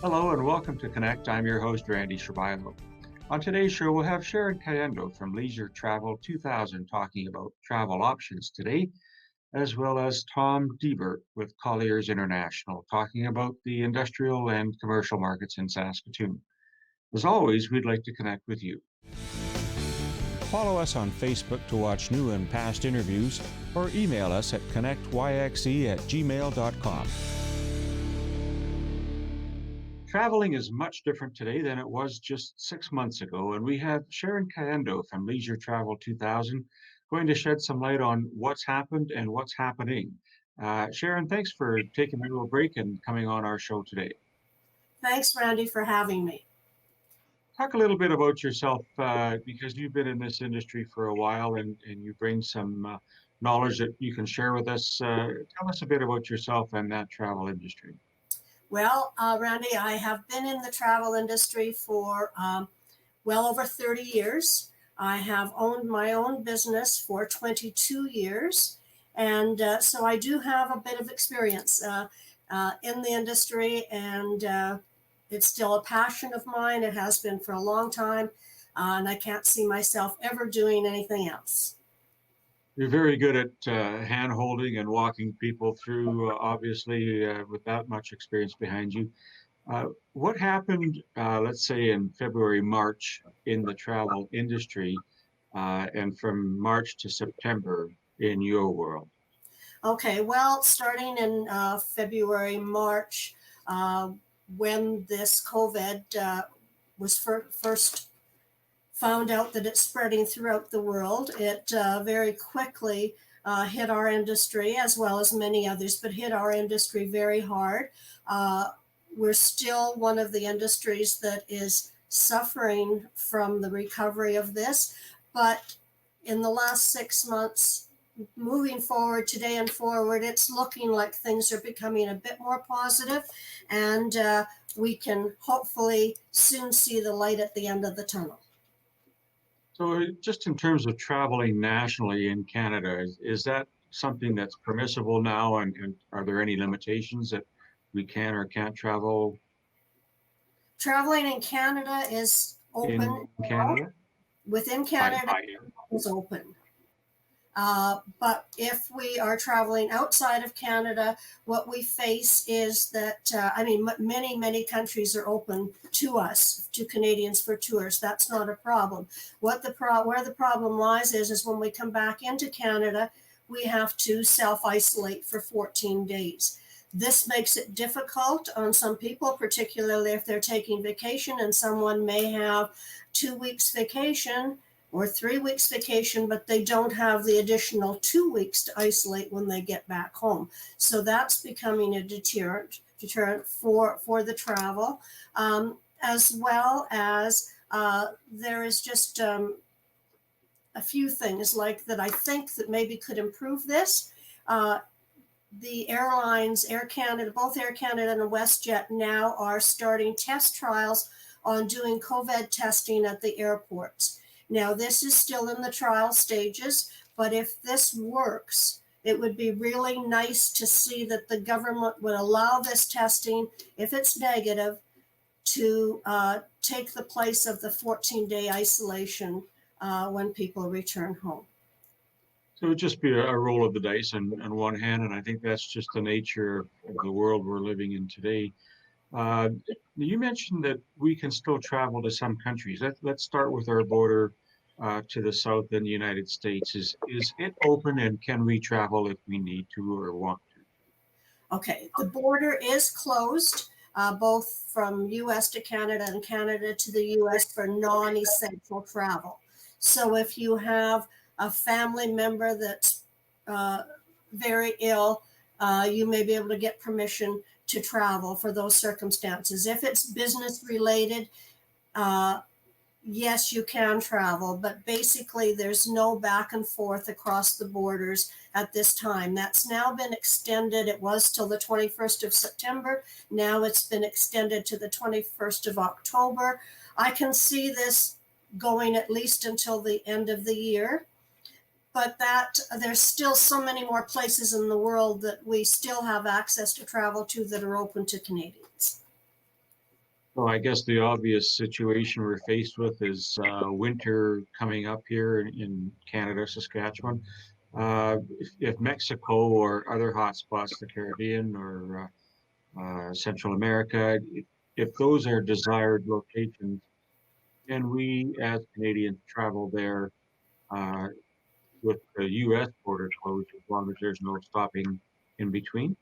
Hello and welcome to Connect. I'm your host, Randy Shabilo. On today's show, we'll have Sharon Kaendo from Leisure Travel 2000 talking about travel options today, as well as Tom Diebert with Colliers International talking about the industrial and commercial markets in Saskatoon. As always, we'd like to connect with you. Follow us on Facebook to watch new and past interviews or email us at connectyxe@gmail.com. Traveling is much different today than it was just 6 months ago, and we have Sharon Kaendo from Leisure Travel 2000 going to shed some light on what's happened and what's happening. Sharon, thanks for taking a little break and coming on our show today. Thanks, Randy, for having me. Talk a little bit about yourself because you've been in this industry for a while and you bring some knowledge that you can share with us. Tell us a bit about yourself and that travel industry. Well, Randy, I have been in the travel industry for well over 30 years. I have owned my own business for 22 years. And so I do have a bit of experience in the industry, and it's still a passion of mine. It has been for a long time, and I can't see myself ever doing anything else. You're very good at hand holding and walking people through, obviously, with that much experience behind you. What happened, let's say, in February, March in the travel industry, and from March to September in your world? Okay, well, starting in February, March, when this COVID was first found out that it's spreading throughout the world, it very quickly hit our industry as well as many others, but hit our industry very hard. We're still one of the industries that is suffering from the recovery of this, but in the last 6 months, moving forward today and forward, it's looking like things are becoming a bit more positive, and we can hopefully soon see the light at the end of the tunnel. So, just in terms of traveling nationally in Canada, is that something that's permissible now? And are there any limitations that we can or can't travel Traveling in Canada is open. in Canada? Within Hi, Canada, hi. is open. But if we are traveling outside of Canada, what we face is that, many countries are open to us, to Canadians for tours. That's not a problem. Where the problem lies is when we come back into Canada, we have to self-isolate for 14 days. This makes it difficult on some people, particularly if they're taking vacation, and someone may have 2 weeks vacation or 3 weeks vacation, but they don't have the additional 2 weeks to isolate when they get back home. So that's becoming a deterrent for the travel, as well as there is just a few things like that I think that maybe could improve this. The airlines, Air Canada, both Air Canada and WestJet now are starting test trials on doing COVID testing at the airports. Now, this is still in the trial stages, but if this works, it would be really nice to see that the government would allow this testing, if it's negative, to take the place of the 14-day isolation when people return home. So it would just be a roll of the dice on one hand, and I think that's just the nature of the world we're living in today. You mentioned that we can still travel to some countries. Let's start with our border to the south in the United States. Is it open, and can we travel if we need to or want to? Okay, the border is closed, both from U.S. to Canada and Canada to the U.S. for non-essential travel. So if you have a family member that's very ill, you may be able to get permission to travel for those circumstances. If it's business related, yes, you can travel, but basically there's no back and forth across the borders at this time. That's now been extended. It was till the 21st of September. Now it's been extended to the 21st of October. I can see this going at least until the end of the year, but that there's still so many more places in the world that we still have access to travel to that are open to Canadians. Well, I guess the obvious situation we're faced with is winter coming up here in Canada, Saskatchewan. If Mexico or other hotspots, the Caribbean or Central America, if those are desired locations, can we as Canadians travel there uh, with the U.S. border closed as long as there's no stopping in between?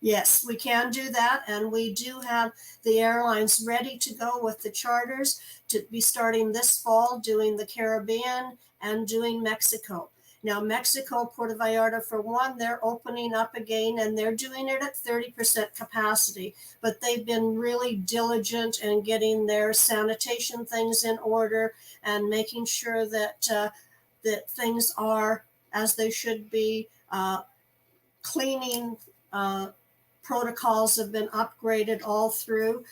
Yes, we can do that, and we do have the airlines ready to go with the charters to be starting this fall doing the Caribbean and doing Mexico. Now, Mexico, Puerto Vallarta, for one, they're opening up again and they're doing it at 30% capacity, but they've been really diligent in getting their sanitation things in order and making sure that things are as they should be. Cleaning protocols have been upgraded all through.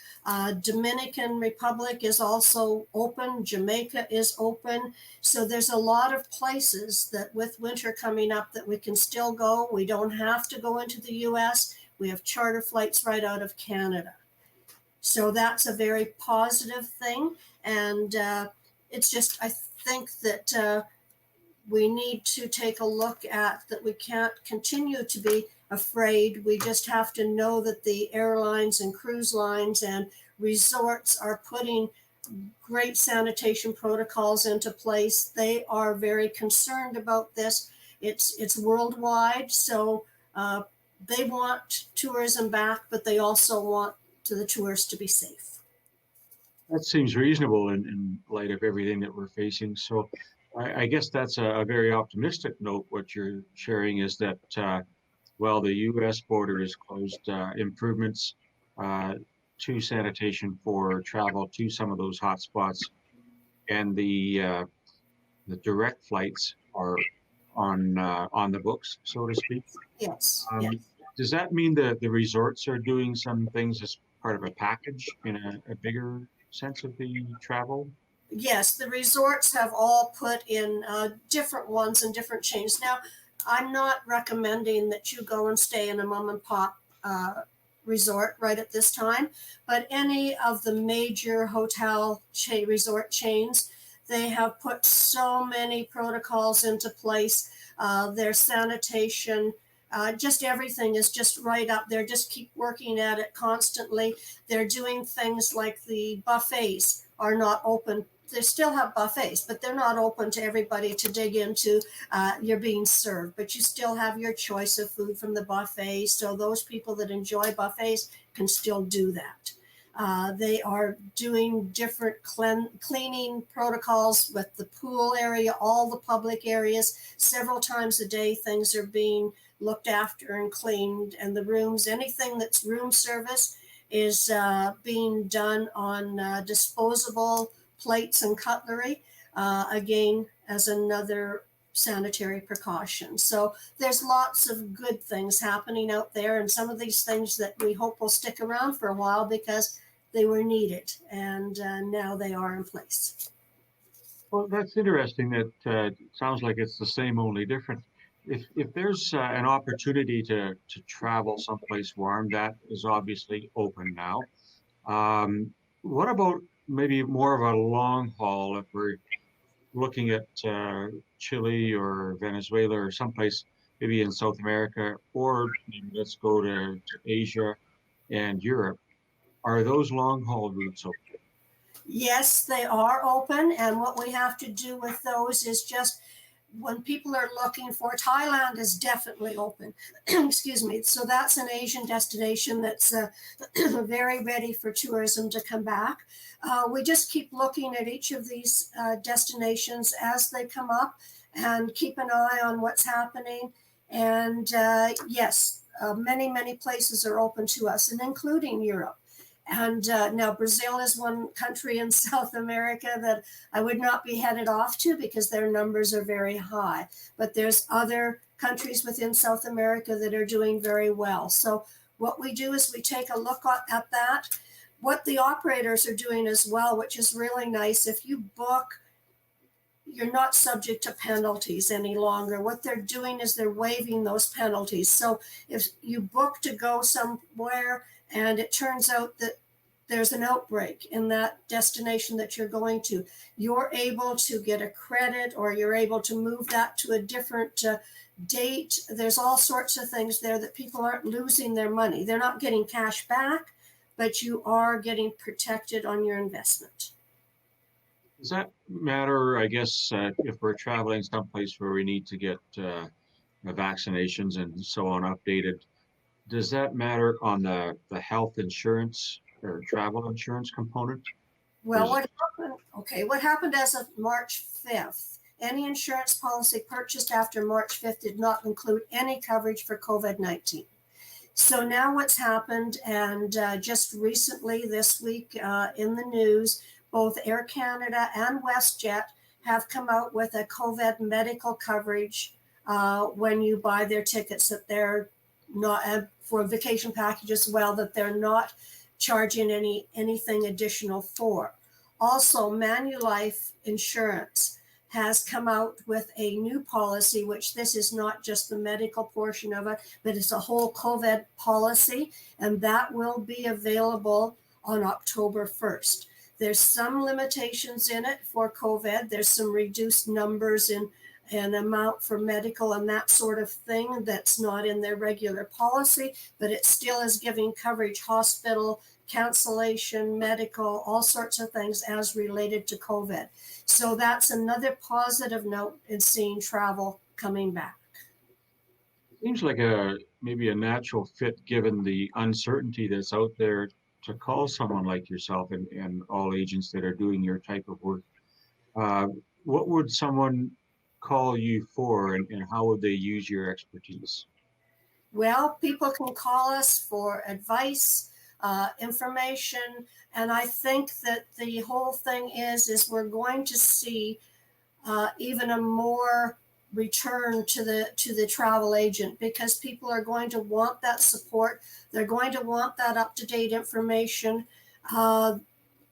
Dominican Republic is also open. Jamaica is open. So there's a lot of places that with winter coming up that we can still go. We don't have to go into the US. We have charter flights right out of Canada. So that's a very positive thing. And it's just, I think that we need to take a look at that we can't continue to be afraid. We just have to know that the airlines and cruise lines and resorts are putting great sanitation protocols into place. They are very concerned about this. It's worldwide, so they want tourism back, but they also want to the tourists to be safe. That seems reasonable in light of everything that we're facing. So I guess that's a very optimistic note. What you're sharing is that while the U.S. border is closed, improvements uh, to sanitation for travel to some of those hotspots and the direct flights are on the books, so to speak. Yes, yes. Um, does that mean that the resorts are doing some things as part of a package in a bigger sense of the travel? Yes, the resorts have all put in different ones and different chains. Now, I'm not recommending that you go and stay in a mom and pop resort right at this time, but any of the major resort chains, they have put so many protocols into place. Their sanitation, just everything is just right up there. Just keep working at it constantly. They're doing things like the buffets are not open. They still have buffets, but they're not open to everybody to dig into. You're being served, but you still have your choice of food from the buffet. So those people that enjoy buffets can still do that. They are doing different cleaning protocols with the pool area, all the public areas. Several times a day, things are being looked after and cleaned, and the rooms, anything that's room service, is being done on disposable plates and cutlery, again, as another sanitary precaution. So there's lots of good things happening out there, and some of these things that we hope will stick around for a while because they were needed, and now they are in place. Well, that's interesting. That sounds like it's the same, only different. If there's an opportunity to travel someplace warm, that is obviously open now. What about maybe more of a long haul if we're looking at Chile or Venezuela or someplace maybe in South America, or maybe let's go to Asia and Europe. Are those long haul routes open? Yes, they are open, and what we have to do with those is just when people are looking for Thailand is definitely open. Excuse me. So that's an Asian destination that's very ready for tourism to come back. We just keep looking at each of these destinations as they come up and keep an eye on what's happening. And yes, many places are open to us, and including Europe. And now Brazil is one country in South America that I would not be headed off to because their numbers are very high. But there's other countries within South America that are doing very well. So what we do is we take a look at that. What the operators are doing as well, which is really nice. If you book, you're not subject to penalties any longer. What they're doing is they're waiving those penalties. So if you book to go somewhere and it turns out that there's an outbreak in that destination that you're going to, you're able to get a credit, or you're able to move that to a different date. There's all sorts of things there that people aren't losing their money. They're not getting cash back, but you are getting protected on your investment. Does that matter, I guess, if we're traveling someplace where we need to get vaccinations and so on updated? Does that matter on the health insurance or travel insurance component? Or Well, is it, what happened? Okay, what happened as of March 5th? Any insurance policy purchased after March 5th did not include any coverage for COVID-19. So now what's happened, and just recently this week in the news, both Air Canada and WestJet have come out with a COVID medical coverage when you buy their tickets, that they're not for vacation packages as well, that they're not charging anything additional for. Also, Manulife Insurance has come out with a new policy, which this is not just the medical portion of it, but it's a whole COVID policy, and that will be available on October 1st. There's some limitations in it for COVID. There's some reduced numbers in an amount for medical and that sort of thing that's not in their regular policy, but it still is giving coverage, hospital, cancellation, medical, all sorts of things as related to COVID. So that's another positive note in seeing travel coming back. seems like maybe a natural fit given the uncertainty that's out there to call someone like yourself and all agents that are doing your type of work. Uh, what would someone call you for, and how would they use your expertise? Well, people can call us for advice, information, and I think that the whole thing is we're going to see even a more return to the travel agent, because people are going to want that support. They're going to want that up-to-date information.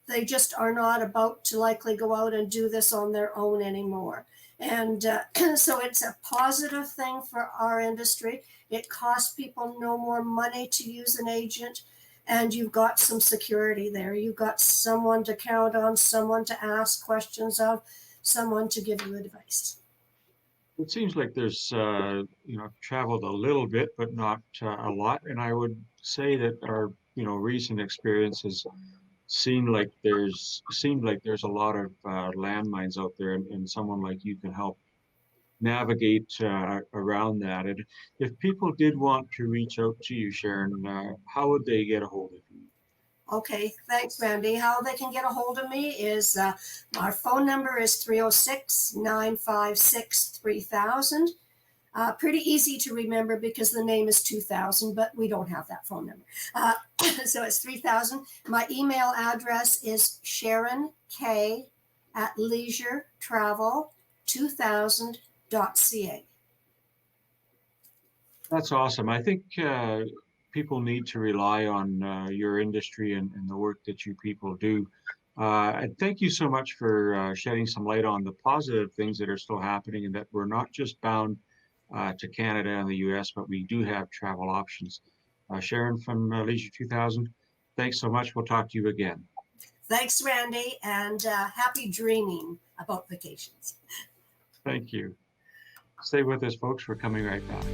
They just are not about to likely go out and do this on their own anymore. And so it's a positive thing for our industry. It costs people no more money to use an agent, and you've got some security there. You've got someone to count on, someone to ask questions of, someone to give you advice. It seems like there's, traveled a little bit, but not a lot. And I would say that our, recent experiences seemed like there's a lot of landmines out there, and someone like you can help navigate around that. And if people did want to reach out to you, Sharon, how would they get a hold of you? Okay, thanks, Randy. How they can get a hold of me is our phone number is 306-956-3000. Pretty easy to remember because the name is 2000, but we don't have that phone number. So it's 3000. My email address is Sharon K at leisuretravel2000.ca. That's awesome. I think people need to rely on your industry and the work that you people do. And thank you so much for shedding some light on the positive things that are still happening, and that we're not just bound to Canada and the US, but we do have travel options. Sharon from Leisure 2000, thanks so much. We'll talk to you again. Thanks, Randy, and happy dreaming about vacations. Thank you. Stay with us, folks. We're coming right back.